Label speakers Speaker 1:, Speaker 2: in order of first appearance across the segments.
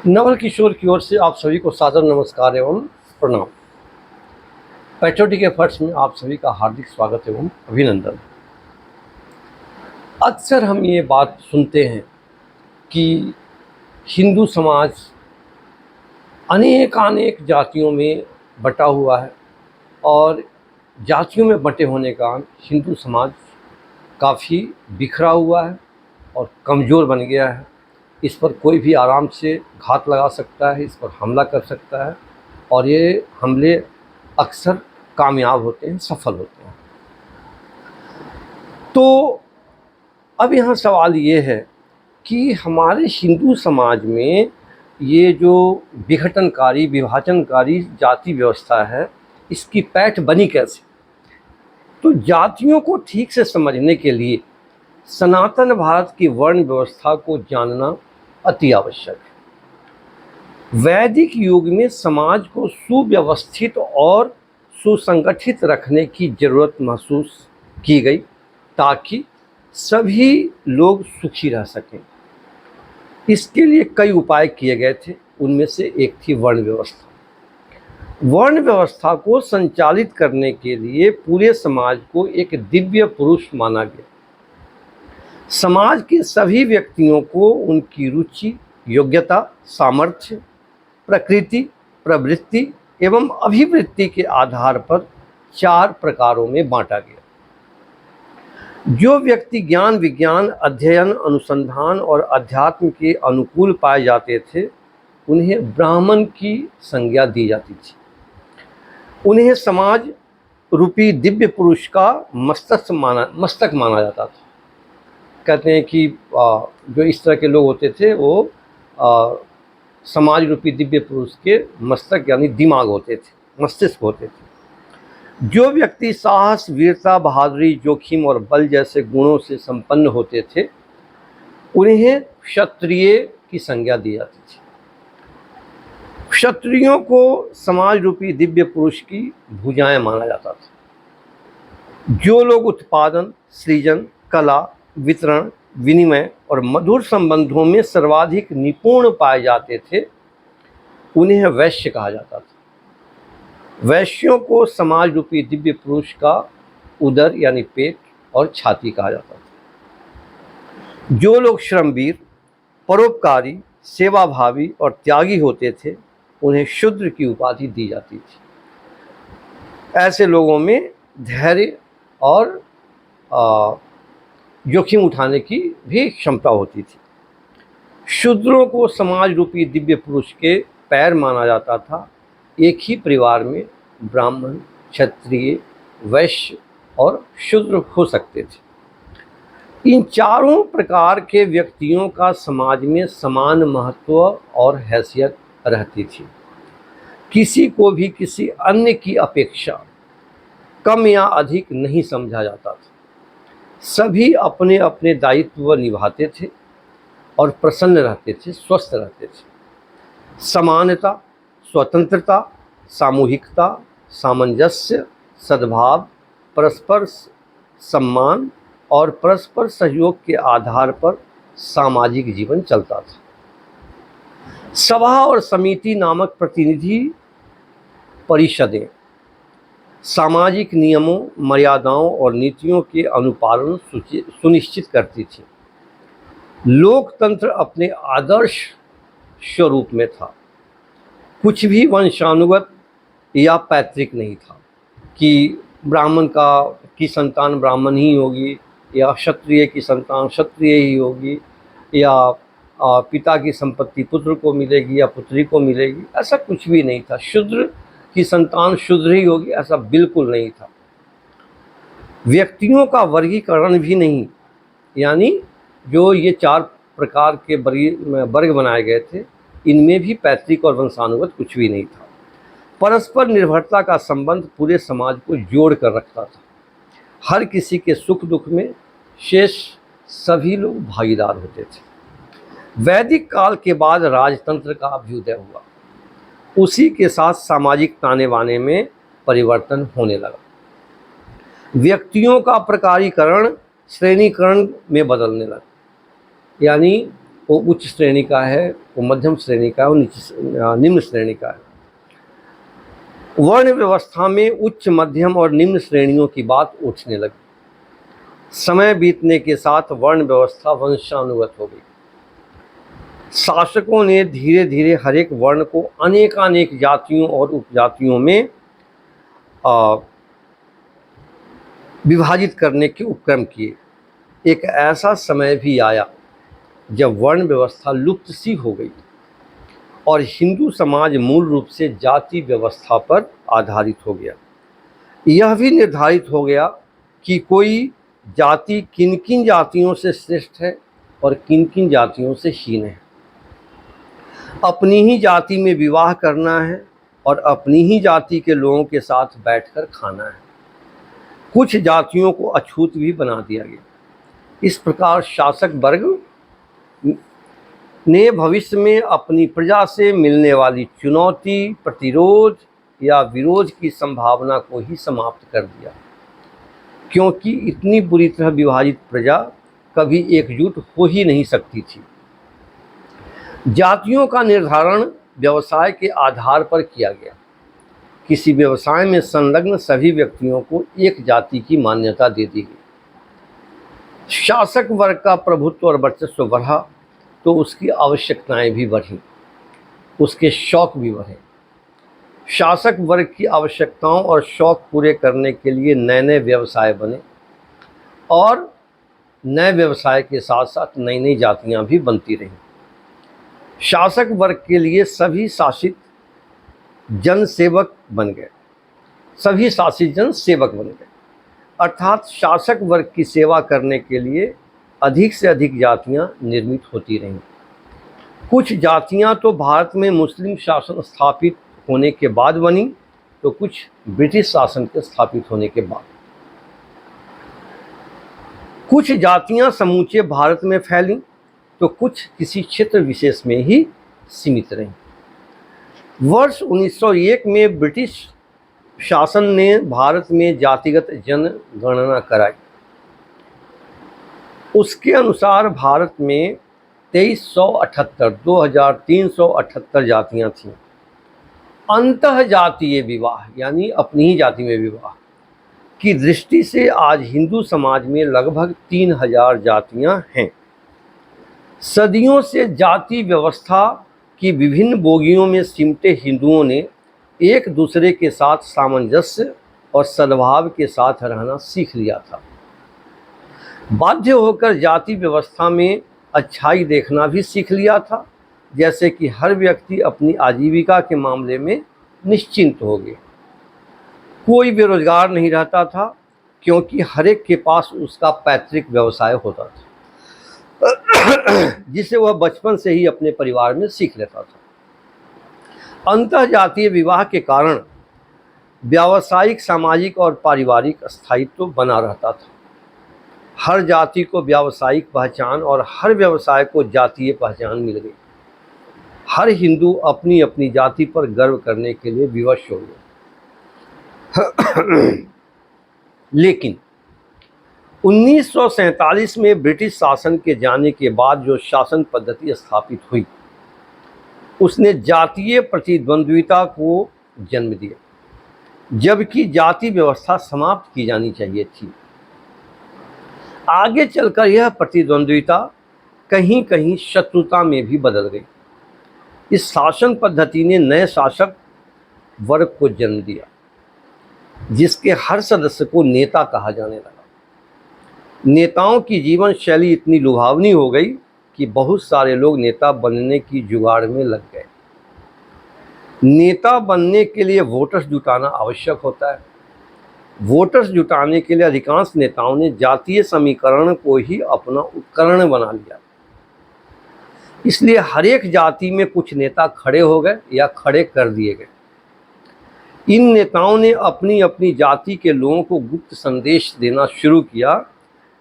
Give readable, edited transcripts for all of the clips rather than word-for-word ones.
Speaker 1: नवल किशोर की ओर से आप सभी को सादर नमस्कार एवं प्रणाम। पैट्रियोटिक एफर्ट्स में आप सभी का हार्दिक स्वागत एवं अभिनंदन। अक्सर हम ये बात सुनते हैं कि हिंदू समाज अनेक जातियों में बटा हुआ है और जातियों में बटे होने का कारण हिंदू समाज काफ़ी बिखरा हुआ है और कमज़ोर बन गया है। इस पर कोई भी आराम से घात लगा सकता है, इस पर हमला कर सकता है और ये हमले अक्सर कामयाब होते हैं, सफल होते हैं। तो अब यहाँ सवाल ये है कि हमारे हिंदू समाज में ये जो विघटनकारी, विभाजनकारी जाति व्यवस्था है, इसकी पैठ बनी कैसे? तो जातियों को ठीक से समझने के लिए सनातन भारत की वर्ण व्यवस्था को जानना अति आवश्यक है। वैदिक युग में समाज को सुव्यवस्थित और सुसंगठित रखने की जरूरत महसूस की गई ताकि सभी लोग सुखी रह सकें। इसके लिए कई उपाय किए गए थे, उनमें से एक थी वर्ण व्यवस्था। वर्ण व्यवस्था को संचालित करने के लिए पूरे समाज को एक दिव्य पुरुष माना गया। समाज के सभी व्यक्तियों को उनकी रुचि, योग्यता, सामर्थ्य, प्रकृति, प्रवृत्ति एवं अभिवृत्ति के आधार पर 4 प्रकारों में बांटा गया। जो व्यक्ति ज्ञान, विज्ञान, अध्ययन, अनुसंधान और अध्यात्म के अनुकूल पाए जाते थे, उन्हें ब्राह्मण की संज्ञा दी जाती थी। उन्हें समाज रूपी दिव्य पुरुष का मस्तक माना जाता था। कहते हैं कि जो इस तरह के लोग होते थे वो समाज रूपी दिव्य पुरुष के मस्तक यानी दिमाग होते थे, मस्तिष्क होते थे। जो व्यक्ति साहस, वीरता, बहादुरी, जोखिम और बल जैसे गुणों से संपन्न होते थे, उन्हें क्षत्रिय की संज्ञा दी जाती थी। क्षत्रियों को समाज रूपी दिव्य पुरुष की भुजाएं माना जाता था। जो लोग उत्पादन, सृजन, कला, वितरण, विनिमय और मधुर संबंधों में सर्वाधिक निपुण पाए जाते थे, उन्हें वैश्य कहा जाता था। वैश्यों को समाज रूपी दिव्य पुरुष का उदर यानी पेट और छाती कहा जाता था। जो लोग श्रमवीर, परोपकारी, सेवाभावी और त्यागी होते थे, उन्हें शूद्र की उपाधि दी जाती थी। ऐसे लोगों में धैर्य और जोखिम उठाने की भी क्षमता होती थी। शूद्रों को समाज रूपी दिव्य पुरुष के पैर माना जाता था। एक ही परिवार में ब्राह्मण, क्षत्रिय, वैश्य और शूद्र हो सकते थे। इन चारों प्रकार के व्यक्तियों का समाज में समान महत्व और हैसियत रहती थी। किसी को भी किसी अन्य की अपेक्षा कम या अधिक नहीं समझा जाता था। सभी अपने अपने दायित्व निभाते थे और प्रसन्न रहते थे, स्वस्थ रहते थे। समानता, स्वतंत्रता, सामूहिकता, सामंजस्य, सद्भाव, परस्पर सम्मान और परस्पर सहयोग के आधार पर सामाजिक जीवन चलता था। सभा और समिति नामक प्रतिनिधि परिषदें सामाजिक नियमों, मर्यादाओं और नीतियों के अनुपालन सुनिश्चित करती थी। लोकतंत्र अपने आदर्श स्वरूप में था। कुछ भी वंशानुगत या पैतृक नहीं था कि ब्राह्मण की संतान ब्राह्मण ही होगी या क्षत्रिय की संतान क्षत्रिय ही होगी या पिता की संपत्ति पुत्र को मिलेगी या पुत्री को मिलेगी, ऐसा कुछ भी नहीं था। शूद्र की संतान शूद्र ही होगी, ऐसा बिल्कुल नहीं था। व्यक्तियों का वर्गीकरण भी नहीं, यानी जो ये 4 प्रकार के वर्ग बनाए गए थे, इनमें भी पैतृक और वंशानुगत कुछ भी नहीं था। परस्पर निर्भरता का संबंध पूरे समाज को जोड़ कर रखता था। हर किसी के सुख दुख में शेष सभी लोग भागीदार होते थे। वैदिक काल के बाद राजतंत्र का अभ्युदय हुआ। उसी के साथ सामाजिक ताने बाने में परिवर्तन होने लगा। व्यक्तियों का प्रकारीकरण श्रेणीकरण में बदलने लगा, यानी वो उच्च श्रेणी का है, वो मध्यम श्रेणी का है, वो निम्न श्रेणी का है। वर्ण व्यवस्था में उच्च, मध्यम और निम्न श्रेणियों की बात उठने लगी। समय बीतने के साथ वर्ण व्यवस्था वंशानुगत हो गई। शासकों ने धीरे धीरे हर एक वर्ण को अनेकानेक जातियों और उपजातियों में विभाजित करने के उपक्रम किए। एक ऐसा समय भी आया जब वर्ण व्यवस्था लुप्त सी हो गई और हिंदू समाज मूल रूप से जाति व्यवस्था पर आधारित हो गया। यह भी निर्धारित हो गया कि कोई जाति किन किन जातियों से श्रेष्ठ है और किन किन जातियों से हीन है। अपनी ही जाति में विवाह करना है और अपनी ही जाति के लोगों के साथ बैठकर खाना है। कुछ जातियों को अछूत भी बना दिया गया। इस प्रकार शासक वर्ग ने भविष्य में अपनी प्रजा से मिलने वाली चुनौती, प्रतिरोध या विरोध की संभावना को ही समाप्त कर दिया, क्योंकि इतनी बुरी तरह विभाजित प्रजा कभी एकजुट हो ही नहीं सकती थी। जातियों का निर्धारण व्यवसाय के आधार पर किया गया। किसी व्यवसाय में संलग्न सभी व्यक्तियों को एक जाति की मान्यता दे दी गई। शासक वर्ग का प्रभुत्व और वर्चस्व बढ़ा तो उसकी आवश्यकताएं भी बढ़ीं, उसके शौक भी बढ़े। शासक वर्ग की आवश्यकताओं और शौक पूरे करने के लिए नए नए व्यवसाय बने और नए व्यवसाय के साथ साथ नई नई जातियां भी बनती रहीं। शासक वर्ग के लिए सभी शासित जन सेवक बन गए, सभी शासित जन सेवक बन गए, अर्थात शासक वर्ग की सेवा करने के लिए अधिक से अधिक जातियां निर्मित होती रहीं। कुछ जातियां तो भारत में मुस्लिम शासन स्थापित होने के बाद बनी, तो कुछ ब्रिटिश शासन के स्थापित होने के बाद। कुछ जातियां समूचे भारत में फैलीं, तो कुछ किसी क्षेत्र विशेष में ही सीमित रहीं। वर्ष 1901 में ब्रिटिश शासन ने भारत में जातिगत जनगणना कराई। उसके अनुसार भारत में 2378 जातियां थीं। अंतः जातीय विवाह यानी अपनी ही जाति में विवाह की दृष्टि से आज हिंदू समाज में लगभग 3000 जातियां हैं। सदियों से जाति व्यवस्था की विभिन्न बोगियों में सिमटे हिंदुओं ने एक दूसरे के साथ सामंजस्य और सद्भाव के साथ रहना सीख लिया था। बाध्य होकर जाति व्यवस्था में अच्छाई देखना भी सीख लिया था, जैसे कि हर व्यक्ति अपनी आजीविका के मामले में निश्चिंत हो गए। कोई बेरोजगार नहीं रहता था, क्योंकि हर एक के पास उसका पैतृक व्यवसाय होता था जिसे वह बचपन से ही अपने परिवार में सीख लेता था। अंतरजातीय विवाह के कारण व्यावसायिक, सामाजिक और पारिवारिक स्थायित्व बना रहता था। हर जाति को व्यावसायिक पहचान और हर व्यवसाय को जातीय पहचान मिल गई। हर हिंदू अपनी अपनी जाति पर गर्व करने के लिए विवश हो गए। लेकिन 1947 में ब्रिटिश शासन के जाने के बाद जो शासन पद्धति स्थापित हुई, उसने जातीय प्रतिद्वंद्विता को जन्म दिया, जबकि जाति व्यवस्था समाप्त की जानी चाहिए थी। आगे चलकर यह प्रतिद्वंद्विता कहीं कहीं शत्रुता में भी बदल गई। इस शासन पद्धति ने नए शासक वर्ग को जन्म दिया, जिसके हर सदस्य को नेता कहा जाने लगा। नेताओं की जीवन शैली इतनी लुभावनी हो गई कि बहुत सारे लोग नेता बनने की जुगाड़ में लग गए। नेता बनने के लिए वोटर्स जुटाना आवश्यक होता है। वोटर्स जुटाने के लिए अधिकांश नेताओं ने जातीय समीकरण को ही अपना उपकरण बना लिया। इसलिए हर एक जाति में कुछ नेता खड़े हो गए या खड़े कर दिए गए। इन नेताओं ने अपनी अपनी जाति के लोगों को गुप्त संदेश देना शुरू किया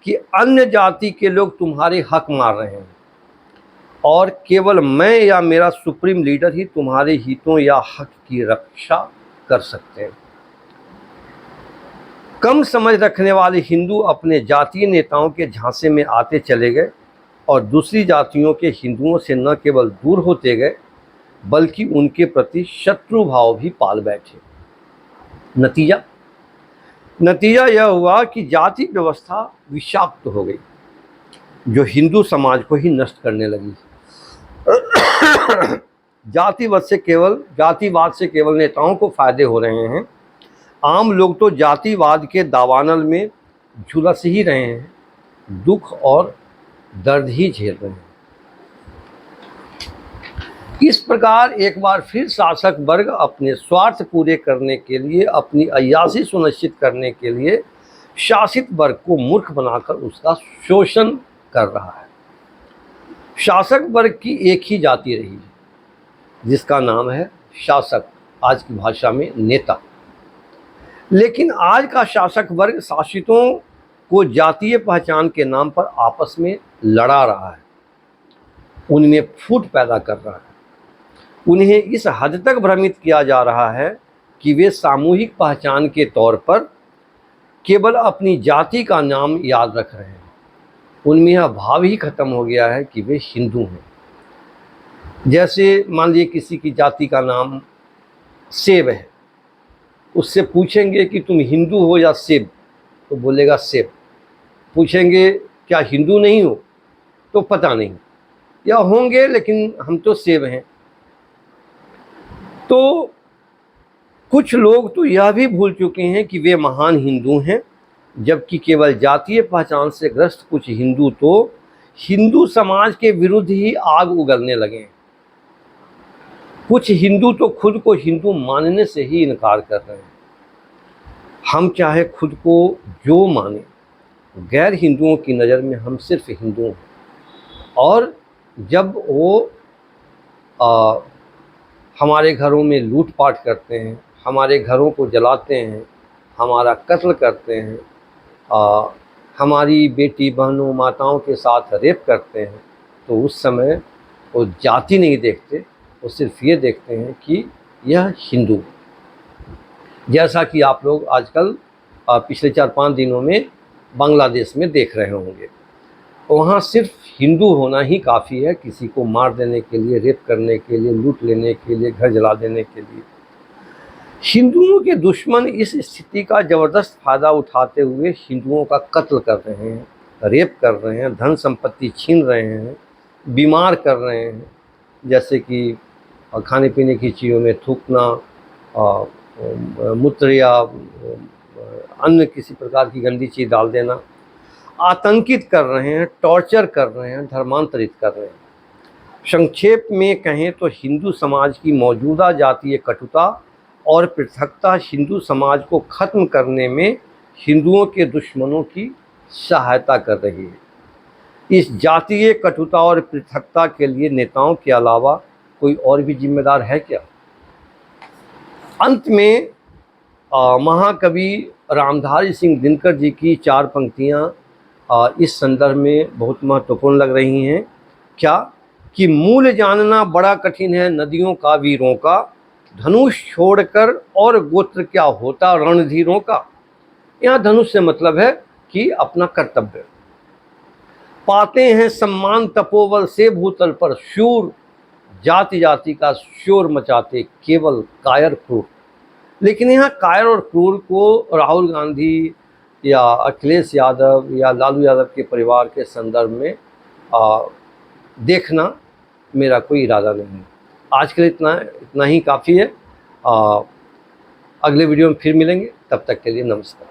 Speaker 1: कि अन्य जाति के लोग तुम्हारे हक मार रहे हैं और केवल मैं या मेरा सुप्रीम लीडर ही तुम्हारे हितों या हक की रक्षा कर सकते हैं। कम समझ रखने वाले हिंदू अपने जातीय नेताओं के झांसे में आते चले गए और दूसरी जातियों के हिंदुओं से न केवल दूर होते गए बल्कि उनके प्रति शत्रु भाव भी पाल बैठे। नतीजा नतीजा यह हुआ कि जाति व्यवस्था विषाक्त हो गई, जो हिंदू समाज को ही नष्ट करने लगी। जातिवाद से केवल नेताओं को फायदे हो रहे हैं, आम लोग तो जातिवाद के दावानल में झुलस ही रहे हैं, दुख और दर्द ही झेल रहे हैं। इस प्रकार एक बार फिर शासक वर्ग अपने स्वार्थ पूरे करने के लिए, अपनी अय्याशी सुनिश्चित करने के लिए शासित वर्ग को मूर्ख बनाकर उसका शोषण कर रहा है। शासक वर्ग की एक ही जाति रही है जिसका नाम है शासक, आज की भाषा में नेता। लेकिन आज का शासक वर्ग शासितों को जातीय पहचान के नाम पर आपस में लड़ा रहा है, उनमें फूट पैदा कर रहा है। उन्हें इस हद तक भ्रमित किया जा रहा है कि वे सामूहिक पहचान के तौर पर केवल अपनी जाति का नाम याद रख रहे हैं। उनमें यह भाव ही खत्म हो गया है कि वे हिंदू हैं। जैसे मान लीजिए किसी की जाति का नाम सेब है, उससे पूछेंगे कि तुम हिंदू हो या सेब, तो बोलेगा सेब। पूछेंगे क्या हिंदू नहीं हो, तो पता नहीं, या होंगे लेकिन हम तो सेब हैं। तो कुछ लोग तो यह भी भूल चुके हैं कि वे महान हिंदू हैं, जबकि केवल जातीय पहचान से ग्रस्त कुछ हिंदू तो हिंदू समाज के विरुद्ध ही आग उगलने लगे हैं। कुछ हिंदू तो खुद को हिंदू मानने से ही इनकार कर रहे हैं। हम चाहे खुद को जो माने, गैर हिंदुओं की नज़र में हम सिर्फ हिंदू हैं। और जब वो हमारे घरों में लूटपाट करते हैं, हमारे घरों को जलाते हैं, हमारा कत्ल करते हैं, हमारी बेटी बहनों माताओं के साथ रेप करते हैं, तो उस समय वो जाति नहीं देखते, वो सिर्फ ये देखते हैं कि यह हिंदू। जैसा कि आप लोग आजकल पिछले 4-5 दिनों में बांग्लादेश में देख रहे होंगे, वहाँ सिर्फ हिंदू होना ही काफ़ी है किसी को मार देने के लिए, रेप करने के लिए, लूट लेने के लिए, घर जला देने के लिए। हिंदुओं के दुश्मन इस स्थिति का ज़बरदस्त फ़ायदा उठाते हुए हिंदुओं का कत्ल कर रहे हैं, रेप कर रहे हैं, धन संपत्ति छीन रहे हैं, बीमार कर रहे हैं। जैसे कि खाने पीने की चीज़ों में थूकना, मूत्र या अन्य किसी प्रकार की गंदी चीज़ डाल देना, आतंकित कर रहे हैं, टॉर्चर कर रहे हैं, धर्मांतरित कर रहे हैं। संक्षेप में कहें तो हिंदू समाज की मौजूदा जातीय कटुता और पृथकता हिंदू समाज को खत्म करने में हिंदुओं के दुश्मनों की सहायता कर रही है। इस जातीय कटुता और पृथकता के लिए नेताओं के अलावा कोई और भी जिम्मेदार है क्या? अंत में महाकवि रामधारी सिंह दिनकर जी की 4 पंक्तियाँ इस संदर्भ में बहुत महत्वपूर्ण लग रही हैं। क्या कि मूल जानना बड़ा कठिन है नदियों का वीरों का, धनुष छोड़कर और गोत्र क्या होता रणधीरों का। यहाँ धनुष से मतलब है कि अपना कर्तव्य। पाते हैं सम्मान तपोबल से भूतल पर, शूर जाति जाति का शोर मचाते केवल कायर क्रूर। लेकिन यहाँ कायर और क्रूर को राहुल गांधी या अखिलेश यादव या लालू यादव के परिवार के संदर्भ में देखना मेरा कोई इरादा नहीं है। आज के लिए इतना ही काफ़ी है। अगले वीडियो में फिर मिलेंगे, तब तक के लिए नमस्कार।